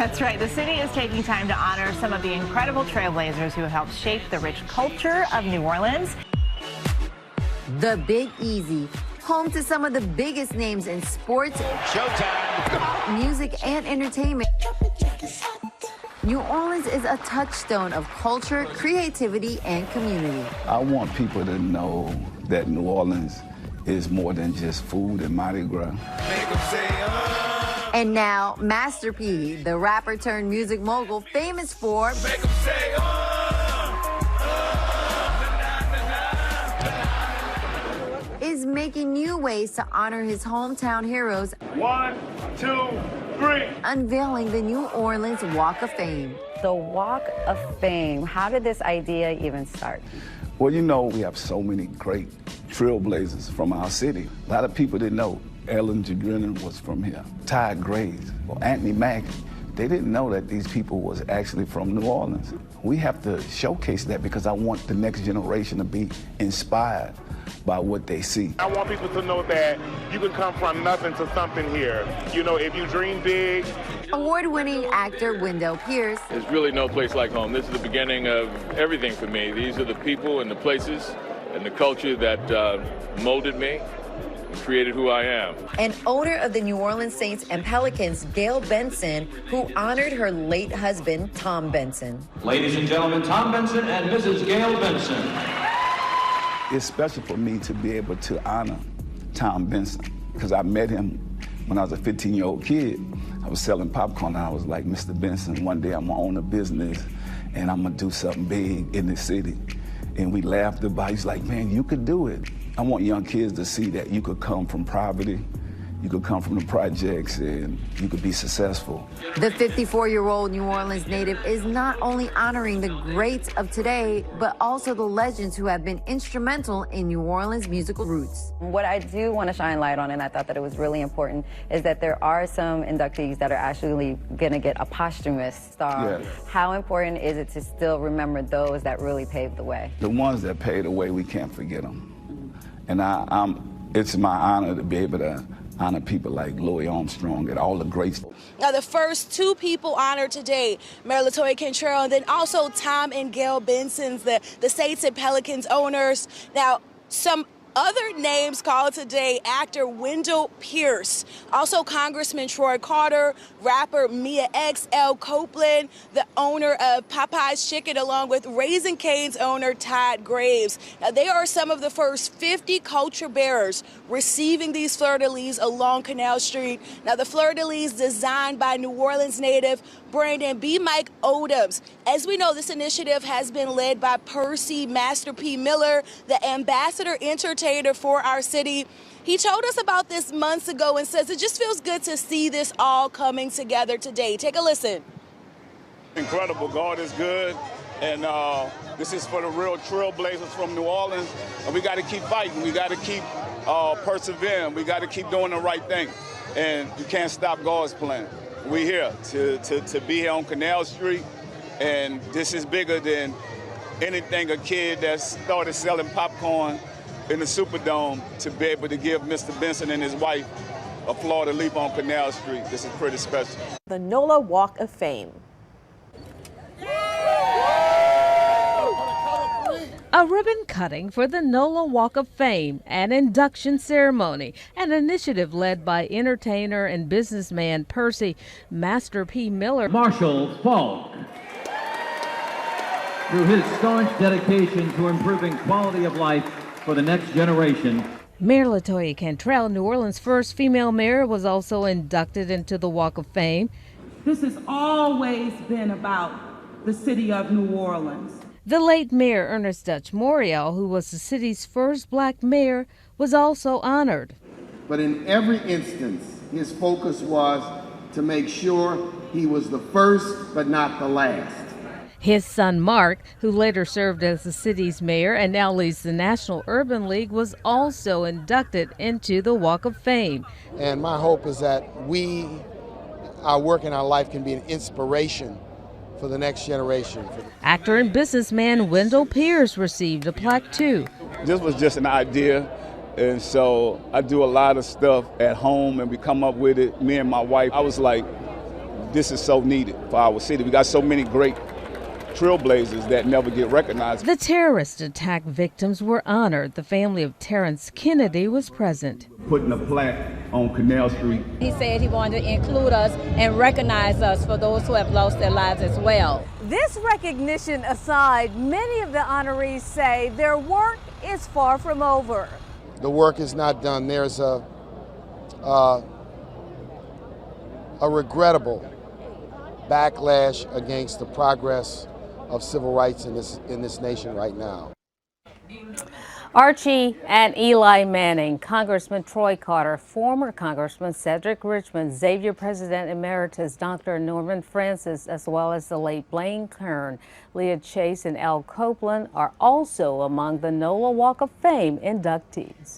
That's right. The city is taking time to honor some of the incredible trailblazers who helped shape the rich culture of New Orleans. The Big Easy, home to some of the biggest names in sports, Showtime, music, and entertainment. New Orleans is a touchstone of culture, creativity, and community. I want people to know that New Orleans is more than just food and Mardi Gras. And now, Master P, the rapper turned music mogul famous for is making new ways to honor his hometown heroes. 1, 2, 3. Unveiling the New Orleans Walk of Fame. The Walk of Fame, how did this idea even start? Well, you know, we have so many great trailblazers from our city. A lot of people didn't know Ellen DeGeneres was from here. Todd Graves or Anthony Mackie. They didn't know that these people was actually from New Orleans. We have to showcase that because I want the next generation to be inspired by what they see. I want people to know that you can come from nothing to something here. You know, if you dream big. Award-winning actor Wendell Pierce. There's really no place like home. This is the beginning of everything for me. These are the people and the places and the culture that molded me and created who I am. And owner of the New Orleans Saints and Pelicans, Gail Benson, who honored her late husband, Tom Benson. Ladies and gentlemen, Tom Benson and Mrs. Gail Benson. It's special for me to be able to honor Tom Benson because I met him when I was a 15-year-old kid. I was selling popcorn and I was like, Mr. Benson, one day I'm gonna own a business and I'm gonna do something big in the city. And we laughed about it. He's like, man, you could do it. I want young kids to see that you could come from poverty, you could come from the projects, and you could be successful. The 54-year-old New Orleans native is not only honoring the greats of today, but also the legends who have been instrumental in New Orleans' musical roots. What I do want to shine light on, and I thought that it was really important, is that there are some inductees that are actually going to get a posthumous star. Yes. How important is it to still remember those that really paved the way? The ones that paved the way, we can't forget them. And it's my honor to be able to honor people like Louis Armstrong and all the greats. Now, the first two people honored today, Mayor LaToya Cantrell, and then also Tom and Gail Benson's, the Saints and Pelicans owners. Now, some other names called today, actor Wendell Pierce, also Congressman Troy Carter, rapper Mia X, L. Copeland, the owner of Popeye's Chicken, along with Raising Cane's owner Todd Graves. Now, they are some of the first 50 culture bearers receiving these fleur-de-lis along Canal Street. Now, the fleur-de-lis designed by New Orleans native Brandon B. Mike Odoms. As we know, this initiative has been led by Percy Master P. Miller, the ambassador entertainer for our city. He told us about this months ago and says it just feels good to see this all coming together today. Take a listen. Incredible. God is good. And this is for the real trailblazers from New Orleans. And we got to keep fighting. We got to keep persevering. We got to keep doing the right thing. And you can't stop God's plan. We're here to be here on Canal Street. And this is bigger than anything a kid that started selling popcorn in the Superdome to be able to give Mr. Benson and his wife a fleur-de-lis on Canal Street. This is pretty special. The Nola Walk of Fame. A ribbon cutting for the Nola Walk of Fame, an induction ceremony, an initiative led by entertainer and businessman Percy Master P. Miller. Marshall Falk. Through his staunch dedication to improving quality of life for the next generation. Mayor LaToya Cantrell, New Orleans' first female mayor, was also inducted into the Walk of Fame. This has always been about the city of New Orleans. The late Mayor Ernest Dutch Morial, who was the city's first black mayor, was also honored. But in every instance, his focus was to make sure he was the first but not the last. His son Mark, who later served as the city's mayor and now leads the National Urban League, was also inducted into the Walk of Fame. And my hope is that our work and our life can be an inspiration for the next generation. Actor and businessman Wendell Pierce received a plaque too. This was just an idea, and so I do a lot of stuff at home and we come up with it, me and my wife. I was like, this is so needed for our city. We got so many great trailblazers that never get recognized. The terrorist attack victims were honored. The family of Terrence Kennedy was present. Putting a plaque on Canal Street. He said he wanted to include us and recognize us for those who have lost their lives as well. This recognition aside, many of the honorees say their work is far from over. The work is not done. There's a regrettable backlash against the progress of civil rights in this nation right now. Archie and Eli Manning, Congressman Troy Carter, former Congressman Cedric Richmond, Xavier President Emeritus Dr. Norman Francis, as well as the late Blaine Kern, Leah Chase, and Al Copeland are also among the Nola Walk of Fame inductees.